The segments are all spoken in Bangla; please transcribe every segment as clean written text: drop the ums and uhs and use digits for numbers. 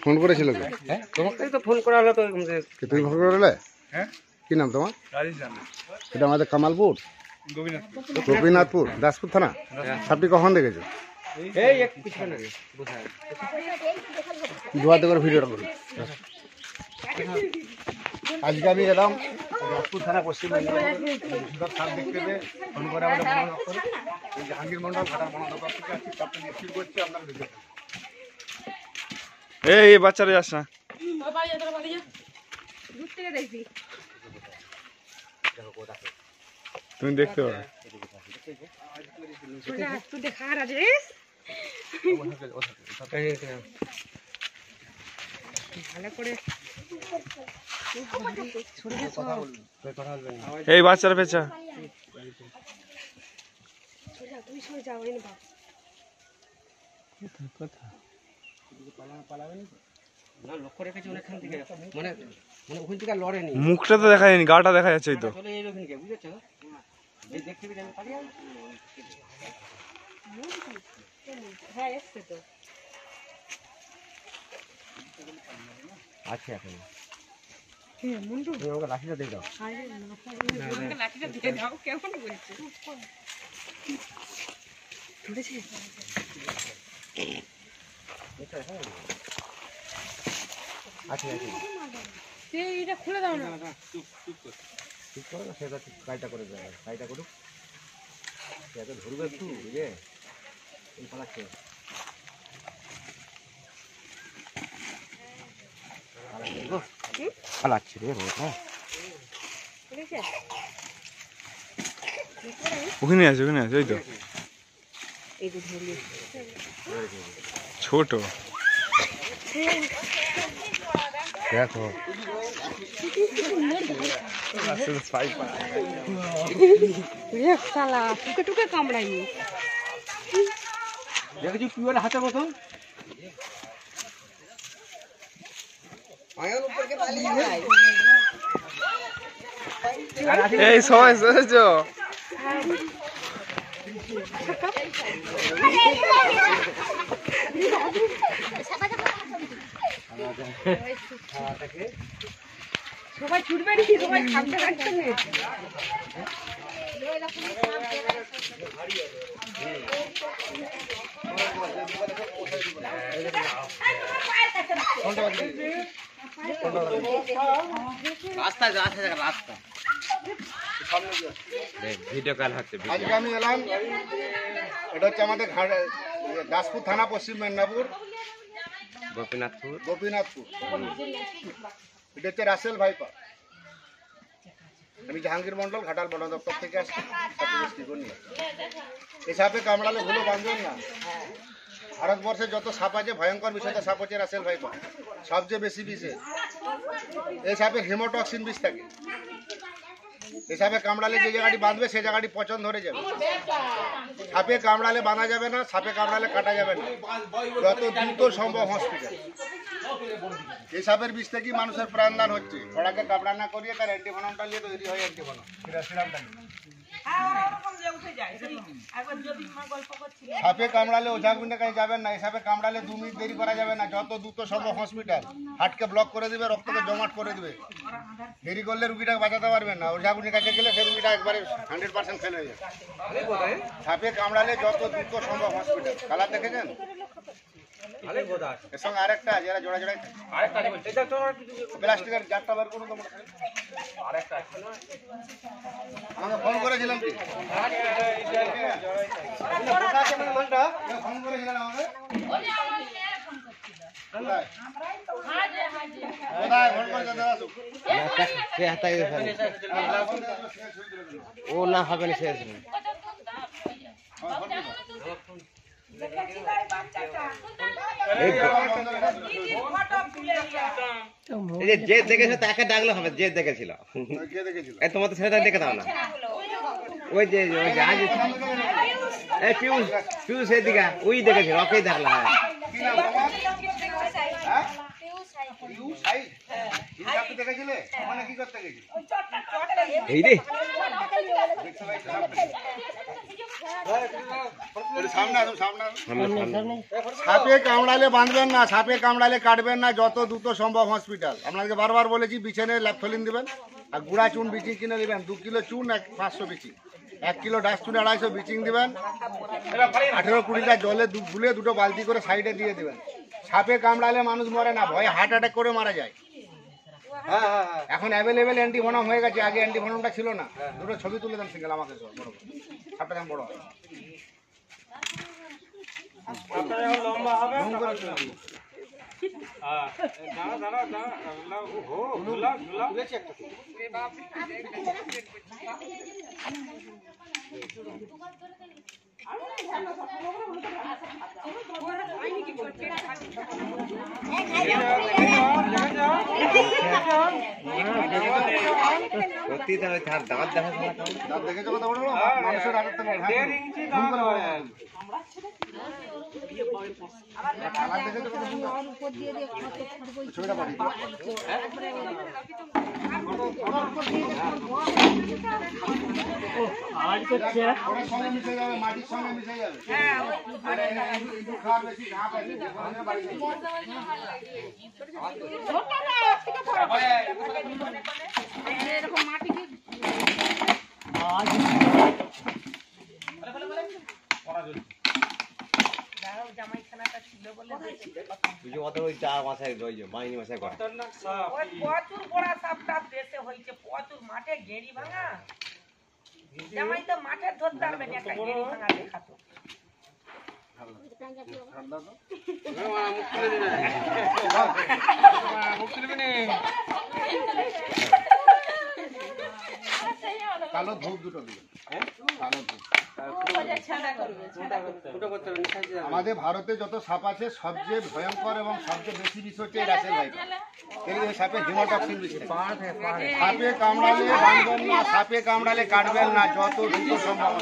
ফোন করেছিল কে? হ্যাঁ তোমাকেই তো ফোন করা হলো তো। তুমি ফোন করলে? হ্যাঁ কি নাম তোমার? রাজেশ জানে এটা আমাদের কামালপুর, গোবিনাথপুর গোপীনাথপুর, দাসপুর থানা। সাপটি কখন দেখেছো? এই এক পিছনে নাকি বোঝায় দুয়াতে করে ভিডিওটা করুন। আজকে আমি এলাম দাসপুর থানা পশ্চিম মেদিনীপুর সাপ দেখতে পেয়ে ফোন করে আমাদের বন দপ্তরে এই জাহাঙ্গীর মন্ডল ঘাটার বন দপ্তর থেকে আসছি। সাপটা নিশ্চিত করছি, আপনারা দেখতে পাবেন। এই বাচ্চারা যাস না তুমি দেখতে পাবে। এই বাচ্চারা পেঁচা না লক্ষ্য রেখেছি অনেকখান থেকে, মানে মানে ওখান থেকে লড়েনি। মুখটা তো দেখা যায়নি, গাটা দেখা যাচ্ছে। এই তো চলে এলো ওখানে বুঝেছো, যে দেখতে পেয়ে আমি পালিয়ে হ্যাঁ এসছে তো আছে এখন। মুন্ডু ওকে লাঠিটা দিয়ে দাও, লাঠিটা দিয়ে দাও। কেমন বলছে আচ্ছা এটা খুলে দাও না। ঠিক করো না, সেটা কাজটা করে দেবে, কাজটা করুক। সেটা ধরবে একটু বুঝে পালাচ্ছে পালাচ্ছে রে হ্যাঁ ওখানে আছে, ওখানে আছে। এই তো ছোট দেখো টুকে টুকে কামড়াইনি দেখেছি পিওর হাতের মতন। এই সবাই এসেছো? সবাই ছুটবে নাকি? সবাই খামতে রাখছে না। রাস্তা রাস্তা ভিডিও কল হচ্ছে। আজকে আমি এলাম, এটা হচ্ছে আমাদের দাসপুর থানা পশ্চিম মেদিনীপুর, গোপীনাথপুর। এটা হচ্ছে রাসেল ভাইপা। আমি জাহাঙ্গীর মন্ডল ঘাটাল বন দপ্তর থেকে আসছি। এই সাপে কামড়ালে ভুলো বাঁধবেন না। ভারতবর্ষে যত সাপ আছে ভয়ঙ্কর বিষয়টা সাপ হচ্ছে রাসেল ভাইপা, সবচেয়ে বেশি বিষে। এই সাপের হিমোটক্সিন বিষ থাকে। এই সাপে কামড়ালে যে জায়গাটি বাঁধবে সেই জায়গাটি পচন ধরে যাবে। সাপে কামড়ালে বাঁধা যাবে না, সাপে কামড়ালে কাটা যাবে না, যত দ্রুত সম্ভব হসপিটাল। এই সাপের বিষ থেকেই মানুষের প্রাণদান হচ্ছে। ঘোড়াকে কামড়া না করিয়ে তার অ্যান্টিভেনমটা নিয়ে তৈরি হয় অ্যান্টিভেনম, সিরামটা নিয়ে। সাপে কামড়ালে ওঝাগুন্ডের কাছে যাবেন না। এই সাপে কামড়ালে 2 মিনিট দেরি করা যাবে না, যত দ্রুত সম্ভব হসপিটাল। হার্টকে ব্লক করে দিবে, রক্তকে জমাট করে দিবে। দেরি করলে রুগীটাকে বাঁচাতে পারবেন না। ওঝাগুন্ডের কাছে গেলে সেই রুগীটা একবারে 100% ফেল হয়ে যাবে। সাপে কামড়ালে যত দ্রুত সম্ভব হসপিটাল। কালার দেখেছেন? এর সঙ্গে আরেকটা আছে, এরা জোড়া জোড়াই প্লাস্টিকের জারটা বার করুন। আমাকে ফোন করেছিলাম কি? ফোন করেছিলেন আমাকে? ও না হবে না শেষ যে দেখেছো তাকে ডাকলে হবে। যে দেখেছিল তোমার তো ছেলেটা দেখে দাও না। ওই যে পিউষ এদিকে ওই দেখেছিল, ওকেই দেখলাম। এই রে সামনে আসুন, সামনে আসুন। সাপে কামড়ালে বাঁধবেন না, সাপে কামড়ালে কাটবেন না, যত দ্রুত সম্ভব হসপিটাল। আপনাকে বারবার বলেছি বিছানে ল্যাপথলিন দিবেন আর গুঁড়া চুন বিচিং কিনে দিবেন। 2 কিলো চুন 500 বিচিং, 1 কিলো ডাস্ট চুন 250 বিচিং দিবেন। 18-20টা জলে গুলে 2টো বালতি করে সাইডে দিয়ে দিবেন। সাপে কামড়ালে মানুষ মরে না, ভয়ে হার্ট অ্যাটাক করে মারা যায়। এখন অ্যাভেলেবেল অ্যান্টিভেনম হয়ে গেছে, আগে অ্যান্টিভেনমটা ছিল না। 2টো ছবি তুলে দেন সিঙ্গেল আমাকে, সব বড় সাপটা কেমন বড় হয়। লম্বা হবে সত্যি তাহলে তার দাঁত দেখা যায় না। দাঁত দেখেছো কত বড় বড়? মানুষের আগের থেকে বড়। হ্যাঁ, zoom করে বড়। কালার দেখেছো কত সুন্দর? ছবিটা পাঠিয়ে দাও। ওটার সঙ্গে মিশে যাবে, মাটির সঙ্গে মিশে যাবে। আরে একটু খাওয়ার বেশি ঘাপ আছে, যেখানে বাড়িতে। ওই চা মাথায় রয়েছে বাইনি মাথায় করে প্রচুর বড় সাপ টাপ দেশে হয়েছে, প্রচুর মাঠে গেড়ি ভাঙা। জামাই তো মাঠে ধরতে পারবে না, একটা গেড়ি ভাঙা দেখাতো। কালো ধূপ দুটো দিবেন। কালো ধূপ। আমাদের ভারতে যত সাপ আছে সবচেয়ে ভয়ঙ্কর এবং সবচেয়ে বেশি বিষ হচ্ছে এই রাসেল ভাইপার। এই সাপে হিমোটক্সিন বিষ থাকে। সাপে কামড়ালে বাঁধবেন না, সাপে কামড়ালে কাটবেন না, যত দ্রুত সম্ভব।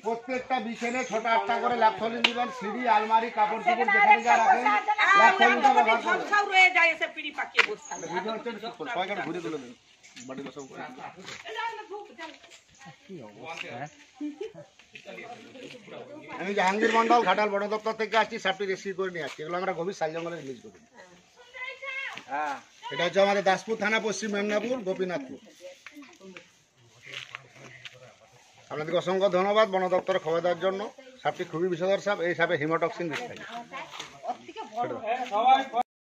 প্রত্যেকটা বিছানে 6টা করে ল্যাপথলিন দিবেন। সিঁড়ি, আলমারি, কাপড় চোপড় যেখানে যা রাখেন ল্যাপথলিনটা ব্যবহার করবেন। সব রয়ে যায়, এসে পিড়ি পাকিয়ে বসে থাকে। ভিডিও হচ্ছে সবাইকে ঘুরে তুলে দেন বাড়ির সব করে। আমি জাহাঙ্গীর মন্ডল, ঘাটাল বন দপ্তর থেকে আসছি। সাপটি রেস্কিউ করে নিয়ে আসছি। এগুলো আমরা গভীর শাল জঙ্গলে রিলিজ করি। এটা হচ্ছে আমাদের দাসপুর থানা, পশ্চিম মেদিনীপুর, গোপীনাথপুর। আপনাদেরকে অসংখ্য ধন্যবাদ বন দপ্তরে খবর দেওয়ার জন্য। সাপটি খুবই বিষধর সাপ। এই সাপে হিমোটক্সিন বিষ থাকে।